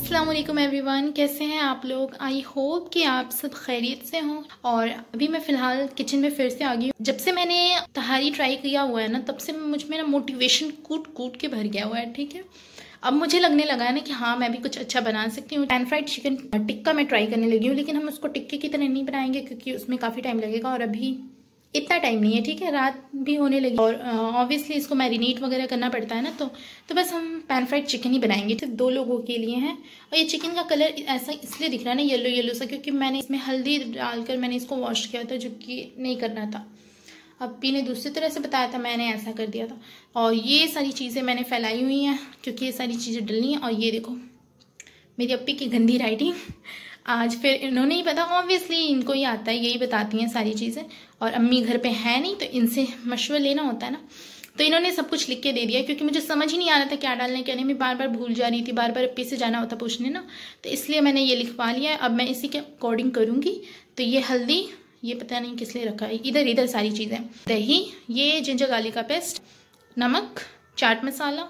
अस्सलाम वालेकुम एवरीवन, कैसे हैं आप लोग। आई होप कि आप सब खैरियत से हों। और अभी मैं फ़िलहाल किचन में फिर से आ गई हूँ। जब से मैंने तहारी ट्राई किया हुआ है ना, तब से मुझ में ना मोटिवेशन कूट कूट के भर गया हुआ है। ठीक है, अब मुझे लगने लगा है ना कि हाँ मैं भी कुछ अच्छा बना सकती हूँ। पैन फ्राइड चिकन टिक्का मैं ट्राई करने लगी हूँ, लेकिन हम उसको टिक्के की तरह नहीं बनाएंगे क्योंकि उसमें काफ़ी टाइम लगेगा और अभी इतना टाइम नहीं है। ठीक है, रात भी होने लगी और ऑब्वियसली इसको मैरिनेट वगैरह करना पड़ता है ना, तो बस हम पैन फ्राइड चिकन ही बनाएंगे। सिर्फ 2 लोगों के लिए हैं। और ये चिकन का कलर ऐसा इसलिए दिख रहा है ना येलो येलो सा, क्योंकि मैंने इसमें हल्दी डालकर मैंने इसको वॉश किया था, जो कि नहीं करना था। अप्पी ने दूसरी तरह से बताया था, मैंने ऐसा कर दिया था। और ये सारी चीज़ें मैंने फैलाई हुई हैं क्योंकि ये सारी चीज़ें डलनी हैं। और ये देखो मेरी अप्पी की गंदी राइटिंग। आज फिर इन्होंने ही पता, ऑब्वियसली इनको ही आता है, यही बताती हैं सारी चीज़ें। और अम्मी घर पे है नहीं तो इनसे मशवरा लेना होता है ना, तो इन्होंने सब कुछ लिख के दे दिया क्योंकि मुझे समझ ही नहीं आ रहा था क्या डालना है क्या नहीं। मैं बार बार भूल जा रही थी, बार बार अप्पी से जाना होता पूछने ना, तो इसलिए मैंने ये लिखवा लिया है। अब मैं इसी के अकॉर्डिंग करूँगी। तो ये हल्दी, ये पता नहीं किस लिए रखा है, इधर सारी चीज़ें, दही, ये जिंजर गार्लिक का पेस्ट, नमक, चाट मसाला,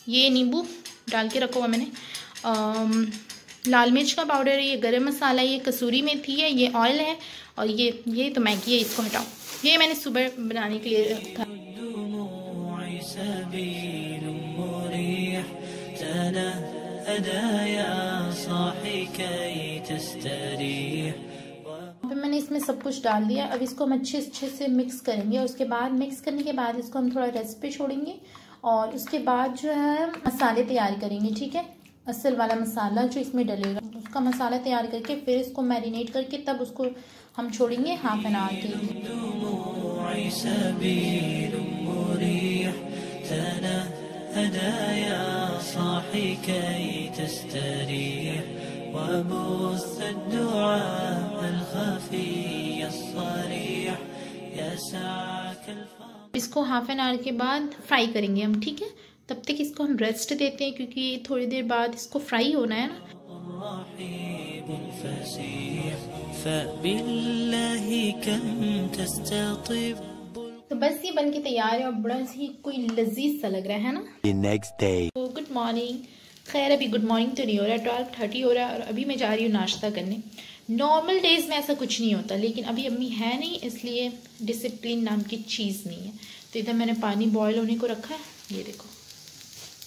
ये नींबू डाल के रखा हुआ मैंने, लाल मिर्च का पाउडर है, ये गरम मसाला, ये कसूरी मेथी है, ये ऑयल है, और ये तो मैगी है, इसको हटाओ। ये मैंने सुबह बनाने के लिए रखा। फिर मैंने इसमें सब कुछ डाल दिया। अब इसको हम अच्छे से मिक्स करेंगे और उसके बाद मिक्स करने के बाद इसको हम थोड़ा रेस्ट पे छोड़ेंगे और उसके बाद जो है मसाले तैयार करेंगे। ठीक है, असल वाला मसाला जो इसमें डलेगा उसका मसाला तैयार करके फिर इसको मैरिनेट करके तब उसको हम छोड़ेंगे हाफ एन आवर के लिए। इसको हाफ एन आवर के बाद फ्राई करेंगे हम। ठीक है, तब तक इसको हम रेस्ट देते हैं क्योंकि थोड़ी देर बाद इसको फ्राई होना है ना। तो बस ये बन के तैयार है और बड़ा ही कोई लजीज सा लग रहा है ना। Next day. तो गुड मॉर्निंग। खैर अभी गुड मॉर्निंग तो नहीं हो रहा है, 12:30 हो रहा है और अभी मैं जा रही हूँ नाश्ता करने। नॉर्मल डेज में ऐसा कुछ नहीं होता, लेकिन अभी अम्मी है नहीं इसलिए डिसिप्लिन नाम की चीज़ नहीं है। तो इधर मैंने पानी बॉयल होने को रखा है, ये देखो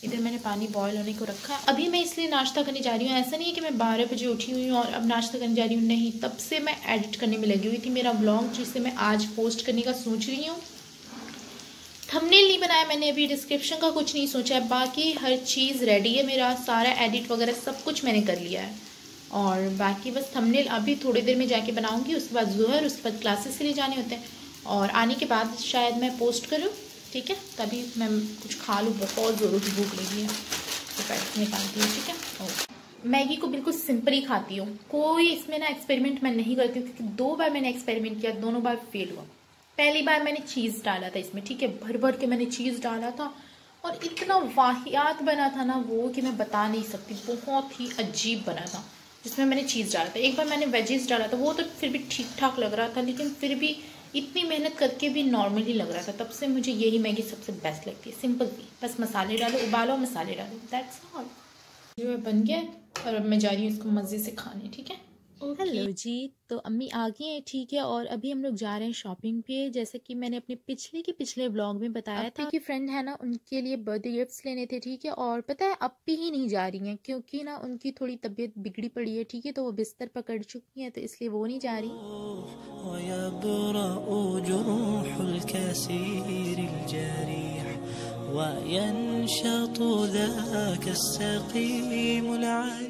इधर मैंने पानी बॉयल होने को रखा है। अभी मैं इसलिए नाश्ता करने जा रही हूँ। ऐसा नहीं है कि मैं 12 बजे उठी हुई हूँ और अब नाश्ता करने जा रही हूँ, नहीं, तब से मैं एडिट करने में लगी हुई थी मेरा व्लॉग, जिसे मैं आज पोस्ट करने का सोच रही हूँ। थंबनेल नहीं बनाया मैंने अभी, डिस्क्रिप्शन का कुछ नहीं सोचा है, बाकी हर चीज़ रेडी है, मेरा सारा एडिट वगैरह सब कुछ मैंने कर लिया है। और बाकी बस थंबनेल अभी थोड़ी देर में जाके बनाऊँगी, उसके बाद ज़ोहर, उसके बाद क्लासेस के लिए जाने होते हैं और आने के बाद शायद मैं पोस्ट करूँ। ठीक है, तभी मैं कुछ खा लूँ, बहुत ज़ोरों की भूख लगी है तो पैसे निकालती हूँ। ठीक है, मैगी को बिल्कुल सिंपल ही खाती हूँ, कोई इसमें ना एक्सपेरिमेंट मैं नहीं करती हूँ क्योंकि 2 बार मैंने एक्सपेरिमेंट किया, दोनों बार फेल हुआ। पहली बार मैंने चीज़ डाला था इसमें, ठीक है, भर भर के मैंने चीज़ डाला था और इतना वाहियात बना था ना वो कि मैं बता नहीं सकती, बहुत ही अजीब बना था जिसमें मैंने चीज़ डाला था। एक बार मैंने वेजिस डाला था, वो तो फिर भी ठीक ठाक लग रहा था, लेकिन फिर भी इतनी मेहनत करके भी नॉर्मल ही लग रहा था। तब से मुझे यही मैगी सबसे बेस्ट लगती है, सिंपल सी, बस मसाले डालो, उबालो, मसाले डालो, दैट्स ऑल। जो बन गया और अब मैं जा रही हूँ इसको मज़े से खाने। ठीक है, हेलो जी, तो अम्मी आ गई हैं। ठीक है, और अभी हम लोग जा रहे हैं शॉपिंग पे, जैसे कि मैंने अपने पिछले व्लॉग में बताया था कि फ्रेंड है ना, उनके लिए बर्थडे गिफ्ट्स लेने थे। ठीक है, और पता है अप्पी ही नहीं जा रही हैं क्योंकि ना उनकी थोड़ी तबीयत बिगड़ी पड़ी है। ठीक है, तो वो बिस्तर पकड़ चुकी हैं, तो इसलिए वो नहीं जा रही।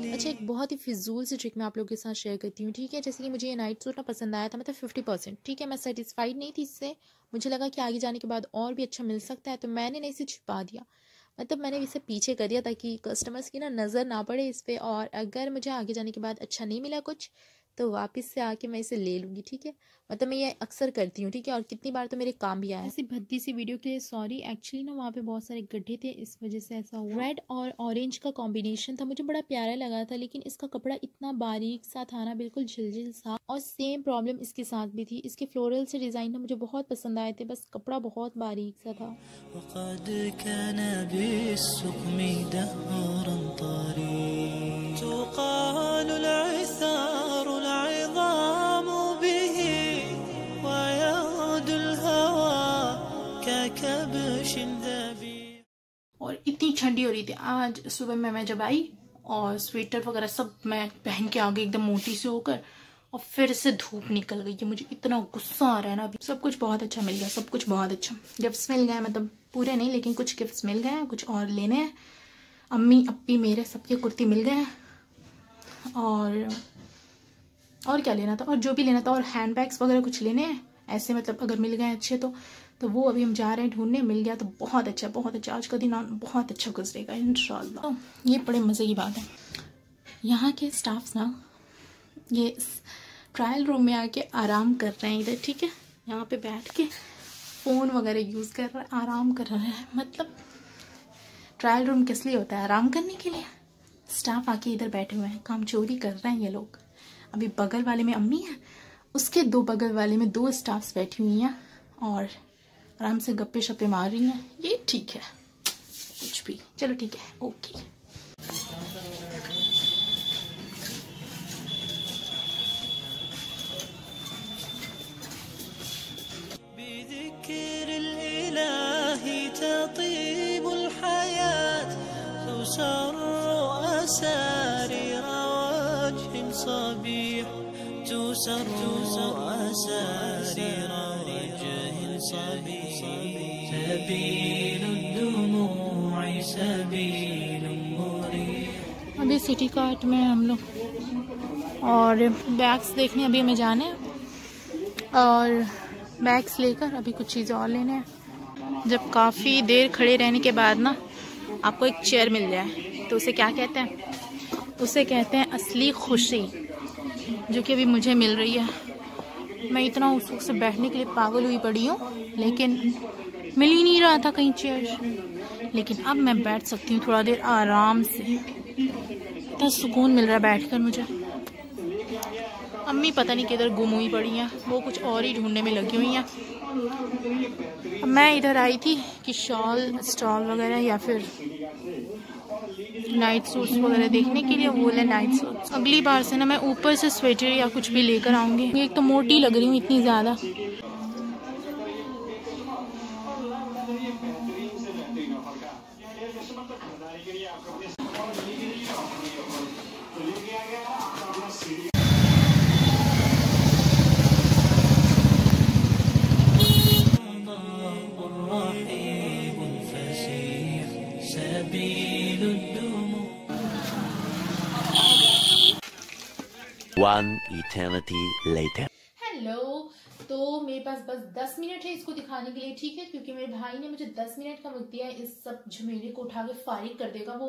अच्छा, एक बहुत ही फिजूल सी ट्रिक मैं आप लोगों के साथ शेयर करती हूँ। ठीक है, जैसे कि मुझे ये नाइट सूट ना पसंद आया था, मतलब 50%। ठीक है, मैं सेटिस्फाइड नहीं थी इससे, मुझे लगा कि आगे जाने के बाद और भी अच्छा मिल सकता है, तो मैंने नहीं इसे छुपा दिया, मतलब मैंने इसे पीछे कर दिया ताकि कस्टमर्स की ना नज़र ना पड़े इस पर, और अगर मुझे आगे जाने के बाद अच्छा नहीं मिला कुछ तो वापस से आके मैं इसे ले लूँगी। ठीक है, मतलब मैं ये अक्सर करती हूँ। ठीक है, और कितनी बार तो मेरे काम भी आया है। ऐसी भद्दी सी वीडियो के लिए सॉरी, एक्चुअली ना वहाँ पे बहुत सारे गड्ढे थे, इस वजह से ऐसा हुआ। रेड और ऑरेंज का कॉम्बिनेशन था, मुझे बड़ा प्यारा लगा था, लेकिन इसका कपड़ा इतना बारीक सा था ना, बिल्कुल झिलझिल सा, और सेम प्रॉब्लम इसके साथ भी थी। इसके फ्लोरल से डिज़ाइन ना मुझे बहुत पसंद आए थे, बस कपड़ा बहुत बारीक सा था। ठंडी हो रही थी। आज सुबह में मैं जब आई और स्वेटर वगैरह सब मैं पहन के आ गई एकदम मोटी से होकर, और फिर से धूप निकल गई। मुझे इतना गुस्सा आ रहा है ना अभी। सब कुछ बहुत अच्छा मिल गया, सब कुछ बहुत अच्छा। गिफ्ट्स मिल गए, मतलब पूरे नहीं लेकिन कुछ गिफ्ट्स मिल गए हैं, कुछ और लेने हैं। अम्मी अप्पी मेरे सबके कुर्ती मिल गए हैं, और क्या लेना था, और जो भी लेना था, और हैंड बैग्स वगैरह कुछ लेने हैं ऐसे, मतलब अगर मिल गए अच्छे तो वो अभी हम जा रहे हैं ढूंढने। मिल गया तो बहुत अच्छा, बहुत अच्छा। आज का दिन बहुत अच्छा गुजरेगा इंशाल्लाह। तो ये बड़े मज़े की बात है, यहाँ के स्टाफ्स ना ये ट्रायल रूम में आके आराम कर रहे हैं इधर, ठीक है। यहाँ पे बैठ के फ़ोन वगैरह यूज़ कर रहे हैं, आराम कर रहे हैं। मतलब ट्रायल रूम किस लिए होता है? आराम करने के लिए। स्टाफ आके इधर बैठे हुए हैं, काम चोरी कर रहे हैं ये लोग। अभी बगल वाले में अम्मी है, उसके 2 बगल वाले में 2 स्टाफ्स बैठी हुई हैं और आराम से गप्पे शप्पे मार रही हैं। ये ठीक है, कुछ भी चलो ठीक है, ओके। अभी सिटी कार्ट में हम लोग, और बैग्स देखने अभी हमें जाने हैं, और बैग्स लेकर अभी कुछ चीज़ें और लेने हैं। जब काफ़ी देर खड़े रहने के बाद ना आपको एक चेयर मिल जाए तो उसे क्या कहते हैं? उसे कहते हैं असली खुशी, जो कि अभी मुझे मिल रही है। मैं इतना उस वक्त से बैठने के लिए पागल हुई पड़ी हूँ, लेकिन मिल ही नहीं रहा था कहीं चेयर। लेकिन अब मैं बैठ सकती हूँ थोड़ा देर आराम से, इतना सुकून मिल रहा है बैठकर मुझे। अम्मी पता नहीं किधर गुम हुई पड़ी हैं, वो कुछ और ही ढूंढने में लगी हुई हैं। मैं इधर आई थी कि शॉल स्टॉल वगैरह या फिर नाइट सूट्स वगैरह देखने के लिए, वो ले नाइट सूट्स। अगली बार से ना मैं ऊपर से स्वेटर या कुछ भी लेकर आऊँगी। एक तो मोटी लग रही हूँ इतनी ज़्यादा। One eternity later. हेलो, तो मेरे पास बस 10 मिनट है इसको दिखाने के लिए, ठीक है, क्योंकि मेरे भाई ने मुझे 10 मिनट का वक्त दिया है। इस सब झमेले को उठा के फारिग कर देगा वो।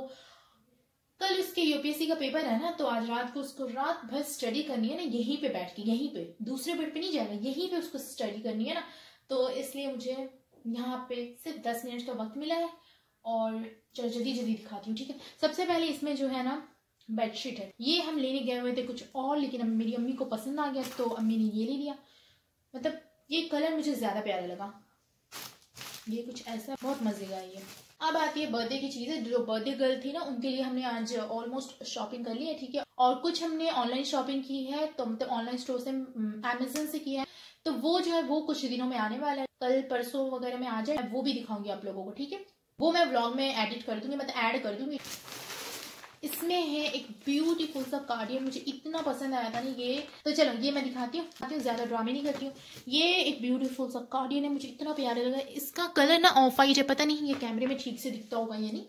कल उसके यूपीएससी का पेपर है ना, तो आज रात को उसको रात भर स्टडी करनी है ना, यहीं पे बैठ के, यहीं पे, दूसरे बेड पे नहीं जाएगा, यहीं पे उसको स्टडी करनी है ना। तो इसलिए मुझे यहाँ पे सिर्फ 10 मिनट का वक्त मिला है, और चलो जल्दी जल्दी दिखाती हूँ, ठीक है। सबसे पहले इसमें जो है ना बेडशीट है, ये हम लेने गए हुए थे कुछ और, लेकिन मेरी अम्मी को पसंद आ गया तो अम्मी ने ये ले लिया। मतलब ये कलर मुझे ज्यादा प्यारा लगा, ये कुछ ऐसा बहुत मजे का ये। अब आती है बर्थडे की चीजें। जो बर्थडे गर्ल थी ना, उनके लिए हमने आज ऑलमोस्ट शॉपिंग कर ली है, ठीक है। और कुछ हमने ऑनलाइन शॉपिंग की है, तो मतलब ऑनलाइन स्टोर से, अमेज़न से किया है। तो वो जो है वो कुछ दिनों में आने वाला है, कल परसों वगैरह में आ जाए, वो भी दिखाऊंगी आप लोगों को, ठीक है। वो मैं व्लॉग में एडिट कर दूंगी, मतलब ऐड कर दूंगी। इसमें है एक ब्यूटीफुल सा कार्डियन, मुझे इतना पसंद आया था ना ये। तो चलो ये मैं दिखाती हूँ, ज्यादा ड्रामे नहीं करती हूँ। ये एक ब्यूटीफुल सा कार्डियन है, मुझे इतना प्यारा लगा। इसका कलर ना ऑफ वाइट है, पता नहीं ये कैमरे में ठीक से दिखता होगा या नहीं।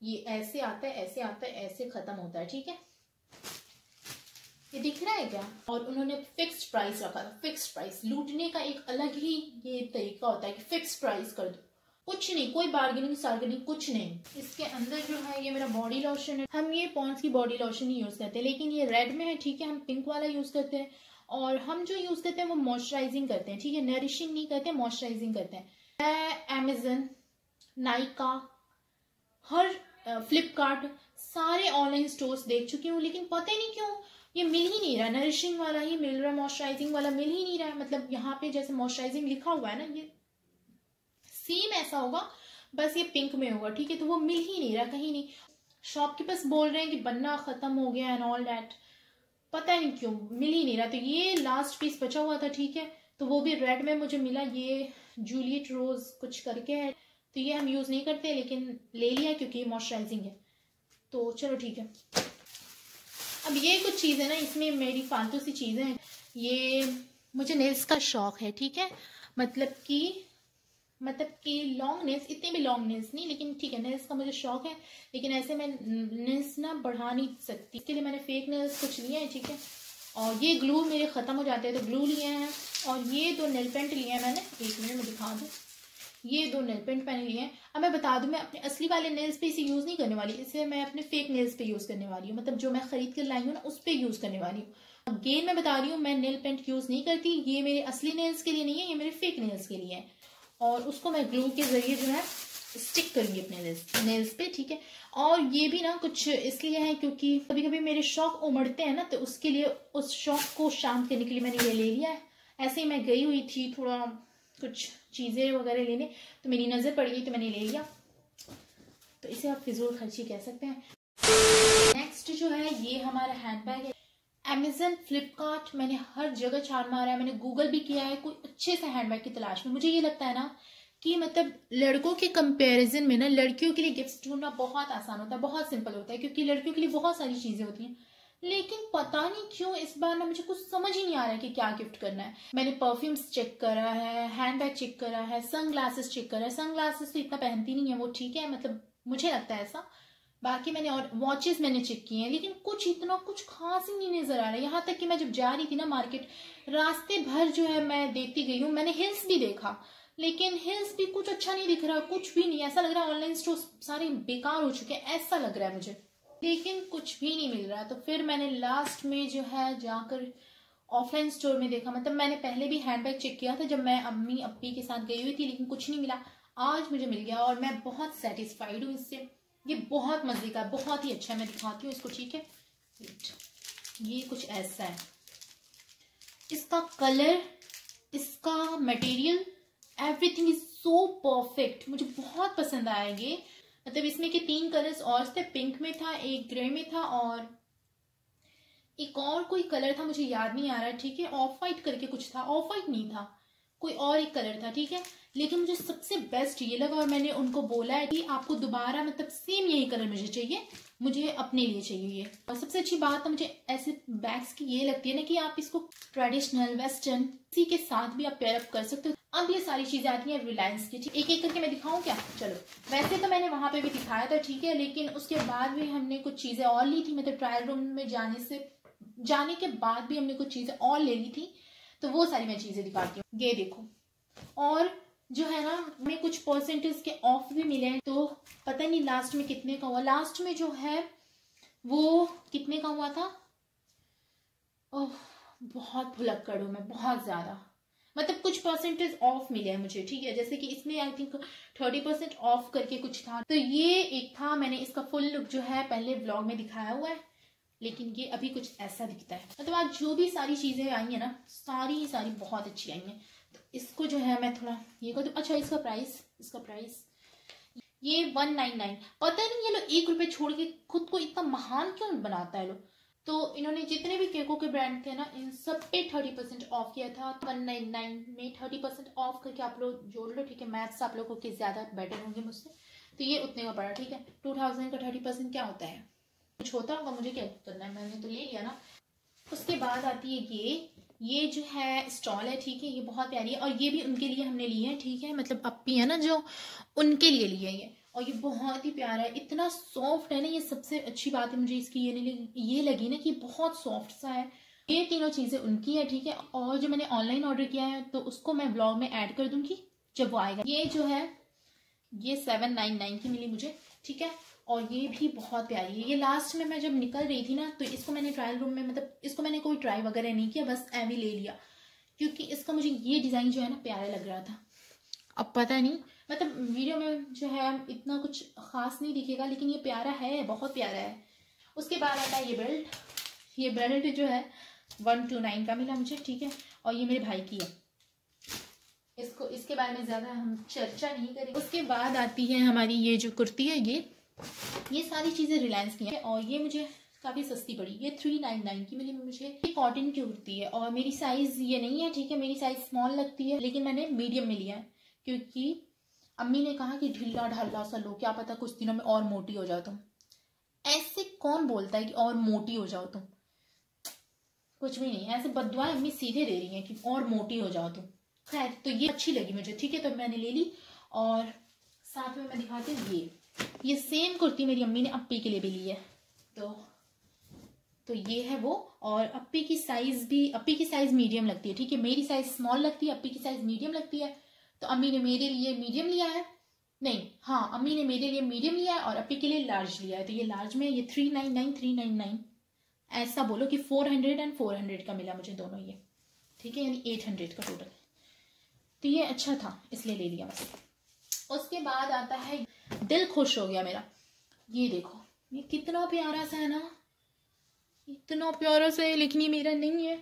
ये ऐसे आता है, ऐसे आता है, ऐसे खत्म होता है, ठीक है। ये दिख रहा है क्या? और उन्होंने फिक्स्ड प्राइस रखा था, फिक्स्ड प्राइस। लूटने का एक अलग ही ये तरीका होता है कि फिक्स्ड प्राइस कर दो, कुछ नहीं, कोई बार्गेनिंग सार्गेनिंग कुछ नहीं। इसके अंदर जो है ये मेरा बॉडी लोशन है। हम ये पॉन्ड्स की बॉडी लोशन ही यूज करते हैं, लेकिन ये रेड में है, ठीक है। हम पिंक वाला यूज करते हैं, और हम जो यूज करते हैं वो मॉइस्चराइजिंग करते हैं, ठीक है। नरिशिंग नहीं करते, मॉइस्चराइजिंग करते हैं। मैं अमेज़न, नाइका, हर फ्लिपकार्ट, सारे ऑनलाइन स्टोर्स देख चुकी हूँ, लेकिन पता ही नहीं क्यों ये मिल ही नहीं रहा। नरिशिंग वाला ही मिल रहा है, मॉइस्चराइजिंग वाला मिल ही नहीं रहा है। मतलब यहाँ पे जैसे मॉइस्चराइजिंग लिखा हुआ है ना, ये सेम ऐसा होगा, बस ये पिंक में होगा, ठीक है। तो वो मिल ही नहीं रहा कहीं नहीं। शॉपकीपर्स बोल रहे हैं कि बनना खत्म हो गया एंड ऑल दैट, पता नहीं क्यों मिल ही नहीं रहा। तो ये लास्ट पीस बचा हुआ था, ठीक है। तो वो भी रेड में मुझे मिला। ये जूलियट रोज कुछ करके है, तो ये हम यूज़ नहीं करते, लेकिन ले लिया क्योंकि ये मॉइस्चराइजिंग है। तो चलो ठीक है। अब ये कुछ चीज़ें ना, इसमें मेरी फालतू सी चीज़ें हैं। ये मुझे नेल्स का शौक है, ठीक है, मतलब कि लॉन्ग नेल्स, इतने भी लॉन्ग नेल्स नहीं, लेकिन ठीक है, नेल्स का मुझे शौक है। लेकिन ऐसे मैं नेल्स ना बढ़ा नहीं सकती, इसके लिए मैंने फेक नेल्स कुछ लिए हैं, ठीक है। और ये ग्लू मेरे ख़त्म हो जाते हैं तो ग्लू लिए हैं। और ये 2 नेल पेंट लिए हैं मैंने, 1 मिनट में दिखा दूँ। ये 2 नेल पेंट मैंने लिए हैं। अब मैं बता दूं, मैं अपने असली वाले नेल्स पे इसे यूज़ नहीं करने वाली, इसे मैं अपने फेक नेल्स पे यूज़ करने वाली हूँ, मतलब जो मैं खरीद कर लाई हूँ ना उस पे यूज़ करने वाली हूँ। अगेन मैं बता रही हूँ, मैं नेल पेंट यूज़ नहीं करती, ये मेरे असली नेल्स के लिए नहीं है, ये मेरे फेक नेल्स के लिए है। और उसको मैं ग्लू के जरिए जो है स्टिक करूंगी अपने नेल्स पे, ठीक है। और ये भी ना कुछ इसलिए है क्योंकि कभी कभी मेरे शौक उमड़ते हैं ना, तो उसके लिए, उस शौक को शांत करने के लिए मैंने ये ले लिया है। ऐसे ही मैं गई हुई थी थोड़ा कुछ चीज़ें वगैरह लेने, तो मेरी नज़र पड़ गई तो मैंने ले लिया। तो इसे आप फिजूल खर्ची कह सकते हैं। नेक्स्ट जो है ये हमारा हैंडबैग है। अमेजन, फ्लिपकार्ट, मैंने हर जगह छान मारा है, मैंने गूगल भी किया है कोई अच्छे से हैंडबैग की तलाश में। मुझे ये लगता है ना कि मतलब लड़कों के कंपैरिजन में ना लड़कियों के लिए गिफ्ट ढूंढना बहुत आसान होता है, बहुत सिंपल होता है, क्योंकि लड़कियों के लिए बहुत सारी चीजें होती हैं। लेकिन पता नहीं क्यों इस बार ना मुझे कुछ समझ ही नहीं आ रहा है कि क्या गिफ्ट करना है। मैंने परफ्यूम्स चेक करा है, हैंडबैग चेक करा है, सन ग्लासेस चेक करा है। सन ग्लासेस तो इतना पहनती नहीं है वो, ठीक है, मतलब मुझे लगता है ऐसा। बाकी मैंने और वॉचेस मैंने चेक किए हैं, लेकिन कुछ इतना कुछ खास ही नहीं नजर आ रहा है। यहाँ तक कि मैं जब जा रही थी ना मार्केट, रास्ते भर जो है मैं देखती गई हूँ। मैंने हिल्स भी देखा, लेकिन हिल्स भी कुछ अच्छा नहीं दिख रहा, कुछ भी नहीं। ऐसा लग रहा है ऑनलाइन स्टोर सारे बेकार हो चुके हैं, ऐसा लग रहा है मुझे, लेकिन कुछ भी नहीं मिल रहा। तो फिर मैंने लास्ट में जो है जाकर ऑफलाइन स्टोर में देखा। मतलब मैंने पहले भी हैंडबैग चेक किया था जब मैं अम्मी अप्पी के साथ गई हुई थी, लेकिन कुछ नहीं मिला। आज मुझे मिल गया और मैं बहुत सेटिस्फाइड हूँ इससे। ये बहुत मजे का, बहुत ही अच्छा है। मैं दिखाती हूँ इसको, ठीक है। ये कुछ ऐसा है, इसका कलर, इसका material, everything is so perfect. मुझे बहुत पसंद आया ये। मतलब इसमें के 3 कलर्स और थे, पिंक में था, एक ग्रे में था, और एक और कोई कलर था, मुझे याद नहीं आ रहा, ठीक है। ऑफ वाइट करके कुछ था, ऑफ वाइट नहीं था, कोई और एक कलर था, ठीक है। लेकिन मुझे सबसे बेस्ट ये लगा और मैंने उनको बोला है कि आपको दोबारा मतलब सेम यही कलर मुझे चाहिए, मुझे अपने लिए चाहिए ये। और सबसे अच्छी बात तो मुझे ऐसे बैग्स की ये लगती है ना कि आप इसको ट्रेडिशनल, वेस्टर्न, इसी के साथ भी आप पेयर अप कर सकते हो। अब ये सारी चीजें आती हैं रिलायंस की, एक एक करके मैं दिखाऊं क्या? चलो, वैसे तो मैंने वहां पे भी दिखाया था, ठीक है, लेकिन उसके बाद भी हमने कुछ चीजें और ली थी। मतलब ट्रायल रूम में जाने के बाद भी हमने कुछ चीजें और ले ली थी, तो वो सारी मैं चीजें दिखाती हूँ। ये देखो, और जो है ना हमें कुछ परसेंटेज के ऑफ भी मिले हैं, तो पता नहीं लास्ट में कितने का हुआ। लास्ट में जो है वो कितने का हुआ था, ओह बहुत भुलक्कड़ हूं मैं, बहुत ज्यादा। मतलब कुछ परसेंटेज ऑफ मिले हैं मुझे, ठीक है। जैसे कि इसमें आई थिंक 30% ऑफ करके कुछ था, तो ये एक था। मैंने इसका फुल लुक जो है पहले ब्लॉग में दिखाया हुआ है, लेकिन ये अभी कुछ ऐसा दिखता है। मतलब आज जो भी सारी चीजें आई है ना, सारी बहुत अच्छी आई हैं। तो इसको जो है मैं थोड़ा ये कर दूं। अच्छा, इसका प्राइस ये 199। पता नहीं ये लोग 1 रुपए छोड़ के खुद को इतना महान क्यों बनाता है लोग। तो इन्होंने जितने भी केकों के ब्रांड थे ना, इन सब पे 30% ऑफ किया था। 199 में 30% ऑफ करके आप लोग जोड़ लो, ठीक है। मैथ्स आप लोगों के ज्यादा बेटर होंगे मुझसे। तो ये उतने का पड़ा, ठीक है। 2000 का 30% क्या होता है, कुछ होता होगा, मुझे क्या करना है, मैंने तो ले लिया ना। उसके बाद आती है ये जो है स्टॉल है, ठीक है। ये बहुत प्यारी है और ये भी उनके लिए हमने ली है, ठीक है। मतलब अप्पी है ना जो, उनके लिए ली है ये। और ये बहुत ही प्यारा है, इतना सॉफ्ट है ना। ये सबसे अच्छी बात है मुझे इसकी ये लगी ना कि बहुत सॉफ्ट सा है। ये तीनों चीजें उनकी है, ठीक है। और जो मैंने ऑनलाइन ऑर्डर किया है तो उसको मैं ब्लॉग में ऐड कर दूंगी जब वो आएगा। ये जो है ये 799 की मिली मुझे, ठीक है। और ये भी बहुत प्यारी है। ये लास्ट में मैं जब निकल रही थी ना, तो इसको मैंने ट्रायल रूम में, मतलब इसको मैंने कोई ट्राई वगैरह नहीं किया, बस एवी ले लिया, क्योंकि इसका मुझे ये डिजाइन जो है ना प्यारा लग रहा था। अब पता नहीं, मतलब वीडियो में जो है इतना कुछ खास नहीं दिखेगा, लेकिन ये प्यारा है, बहुत प्यारा है। उसके बाद आता है ये बेल्ट जो है 129 का मिला मुझे, ठीक है। और ये मेरे भाई की है, इसके बारे में ज्यादा हम चर्चा नहीं करेंगे। उसके बाद आती है हमारी ये जो कुर्ती है, ये सारी चीजें रिलायंस की है और ये मुझे काफी सस्ती पड़ी। ये 399 की मिली मुझे। ये कॉटन की कुर्ती है और मेरी साइज ये नहीं है, ठीक है। मेरी साइज स्मॉल लगती है, लेकिन मैंने मीडियम में लिया है, क्योंकि अम्मी ने कहा कि ढिल्ला ढाला सा लो, क्या पता कुछ दिनों में और मोटी हो जाओ तुम। ऐसे कौन बोलता है कि और मोटी हो जाओ तुम? कुछ भी नहीं, ऐसे बददुआएं अम्मी सीधे दे रही हैं कि और मोटी हो जाओ तुम। खैर, तो ये अच्छी लगी मुझे, ठीक है, तो मैंने ले ली। और साथ में मैं दिखाती हूँ ये सेम कुर्ती मेरी अम्मी ने अप्पी के लिए भी ली है। तो ये है वो। और अप्पी की साइज मीडियम लगती है, ठीक है। मेरी साइज स्मॉल लगती है, अप्पी की साइज मीडियम लगती है। तो अम्मी ने मेरे लिए मीडियम लिया है, नहीं हाँ, अम्मी ने मेरे लिए मीडियम लिया है और अप्पी के लिए लार्ज लिया है। तो ये लार्ज में ये 399 ऐसा बोलो कि 400 और 400 का मिला मुझे दोनों ये, ठीक है, यानी 800 का टोटल। तो ये अच्छा था इसलिए ले लिया बस। उसके बाद आता है, दिल खुश हो गया मेरा। ये देखो, ये कितना प्यारा सा है ना, इतना प्यारा सा है, लेकिन ये मेरा नहीं है,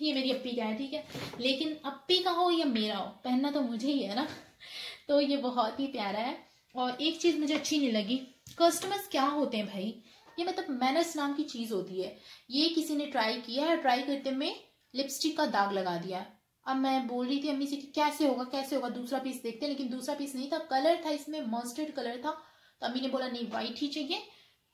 ये मेरी अप्पी का है, ठीक है। लेकिन अप्पी का हो या मेरा हो, पहनना तो मुझे ही है ना। तो ये बहुत ही प्यारा है। और एक चीज मुझे अच्छी नहीं लगी, कस्टमर्स क्या होते हैं भाई, ये मतलब मैनर्स नाम की चीज होती है। ये किसी ने ट्राई किया है, ट्राई करते में लिपस्टिक का दाग लगा दिया। अब मैं बोल रही थी अम्मी से कि कैसे होगा, दूसरा पीस देखते हैं, लेकिन दूसरा पीस नहीं था, कलर था इसमें, मस्टर्ड कलर था। तो अम्मी ने बोला नहीं, व्हाइट ही चाहिए।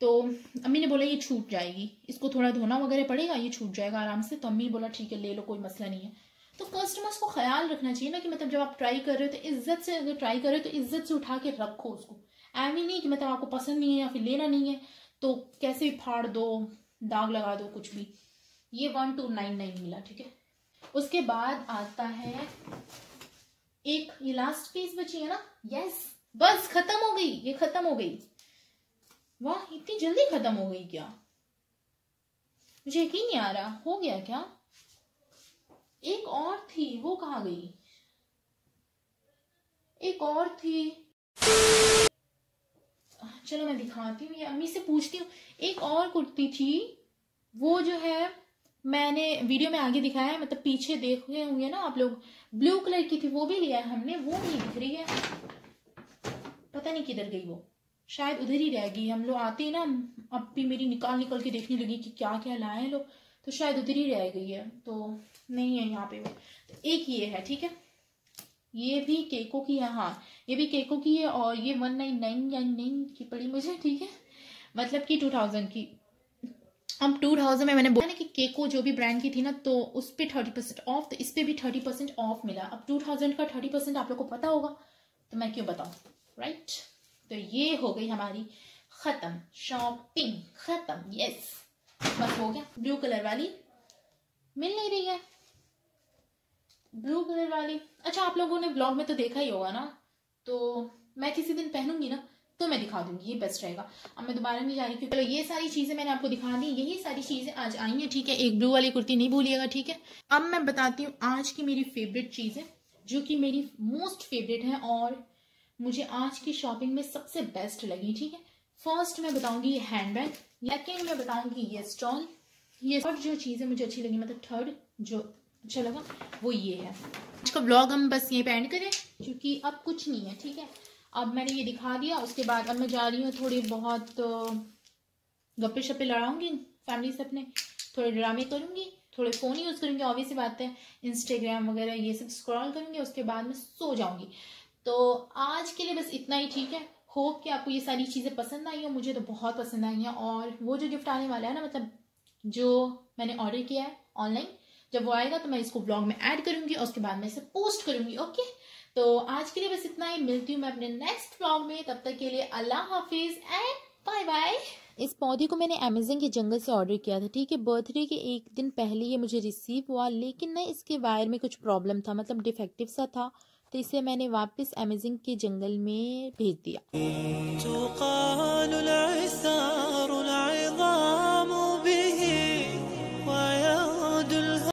तो अम्मी ने बोला ये छूट जाएगी, इसको थोड़ा धोना वगैरह पड़ेगा, ये छूट जाएगा आराम से। तो अम्मी ने बोला ठीक है ले लो, कोई मसला नहीं है। तो कस्टमर्स को ख्याल रखना चाहिए ना कि मतलब जब आप ट्राई कर रहे हो तो इज्जत से, अगर ट्राई कर रहे हो तो इज्जत से उठा के रखो उसको। ऐवी नहीं कि मतलब आपको पसंद नहीं है या फिर लेना नहीं है तो कैसे भी फाड़ दो, दाग लगा दो, कुछ भी। ये 1299 मिला, ठीक है। उसके बाद आता है एक, ये लास्ट पीस बची है ना, यस, बस खत्म हो गई, ये खत्म हो गई। वाह, इतनी जल्दी खत्म हो गई क्या? मुझे यकीन नहीं आ रहा, हो गया क्या? एक और थी, वो कहाँ गई? एक और थी, चलो मैं दिखाती हूँ, ये अम्मी से पूछती हूँ। एक और कुर्ती थी, वो जो है मैंने वीडियो में आगे दिखाया है, मतलब पीछे देखे होंगे ना आप लोग, ब्लू कलर की थी, वो भी लिया है हमने, वो नहीं दिख रही है, पता नहीं किधर गई वो, शायद उधर ही रह गई। हम लोग आते ही ना, अब भी मेरी निकाल के देखने लगी कि क्या क्या लाए हैं लोग, तो शायद उधर ही रह गई है, तो नहीं है यहाँ पे वो। तो एक ये है, ठीक है, ये भी केको की है, हाँ ये भी केको की है, और ये 199 की पड़ी मुझे, ठीक है, मतलब कि 2000 की। अब 2000 में मैंने बोला ना कि केको जो भी ब्रांड की थी ना, तो उस पर 30% ऑफ, तो इस पर भी 30% ऑफ मिला। अब 2000 का 30% आप लोग को पता होगा, तो मैं क्यों बताऊँ, राइट। तो ये हो गई हमारी खत्म, शॉपिंग खत्म, यस, बस हो गया। ब्लू कलर वाली मिल नहीं रही है, ब्लू कलर वाली। अच्छा, आप लोगों ने ब्लॉग में तो देखा ही होगा ना, तो मैं किसी दिन पहनूंगी ना तो मैं दिखा दूंगी, ये बेस्ट रहेगा। अब मैं दोबारा नहीं जा रही क्योंकि ये सारी चीजें मैंने आपको दिखा दी, यही सारी चीजें आज आई हैं, ठीक है। एक ब्लू वाली कुर्ती नहीं भूलिएगा, ठीक है। अब मैं बताती हूँ आज की मेरी फेवरेट चीजें, जो कि मेरी मोस्ट फेवरेट है और मुझे आज की शॉपिंग में सबसे बेस्ट लगी, ठीक है। फर्स्ट मैं बताऊंगी ये हैंडबैग, सेकेंड मैं बताऊंगी ये स्टॉल, ये थर्ड जो चीजें मुझे अच्छी लगी, मतलब थर्ड जो अच्छा लगा वो ये है। आज का ब्लॉग हम बस यहीं पे एंड करें क्योंकि अब कुछ नहीं है, ठीक है। अब मैंने ये दिखा दिया, उसके बाद अब मैं जा रही हूँ, थोड़ी बहुत गप्पे शप्पे लड़ाऊंगी फैमिली से अपने, थोड़े ड्रामे करूंगी, थोड़े फ़ोन यूज़ करूंगी, ऑब्वियस सी बात है, इंस्टाग्राम वगैरह ये सब स्क्रॉल करूंगी, उसके बाद मैं सो जाऊंगी। तो आज के लिए बस इतना ही, ठीक है। होप कि आपको ये सारी चीज़ें पसंद आई हो, मुझे तो बहुत पसंद आई हैं। और वो जो गिफ्ट आने वाला है ना, मतलब जो मैंने ऑर्डर किया है ऑनलाइन, जब वो आएगा तो मैं इसको ब्लॉग में ऐड करूंगी और उसके बाद मैं इसे पोस्ट करूंगी, ओके। तो आज के लिए बस इतना ही, मिलती हूँ मैं अपने नेक्स्ट ब्लॉग में, तब तक के लिए अल्लाह हाफिज एंड बाय बाय। इस पौधे को मैंने अमेज़न के जंगल से ऑर्डर किया था, ठीक है। बर्थडे के एक दिन पहले ये मुझे रिसीव हुआ, लेकिन ना इसके वायर में कुछ प्रॉब्लम था, मतलब डिफेक्टिव सा था, तो इसे मैंने वापस अमेज़न के जंगल में भेज दिया।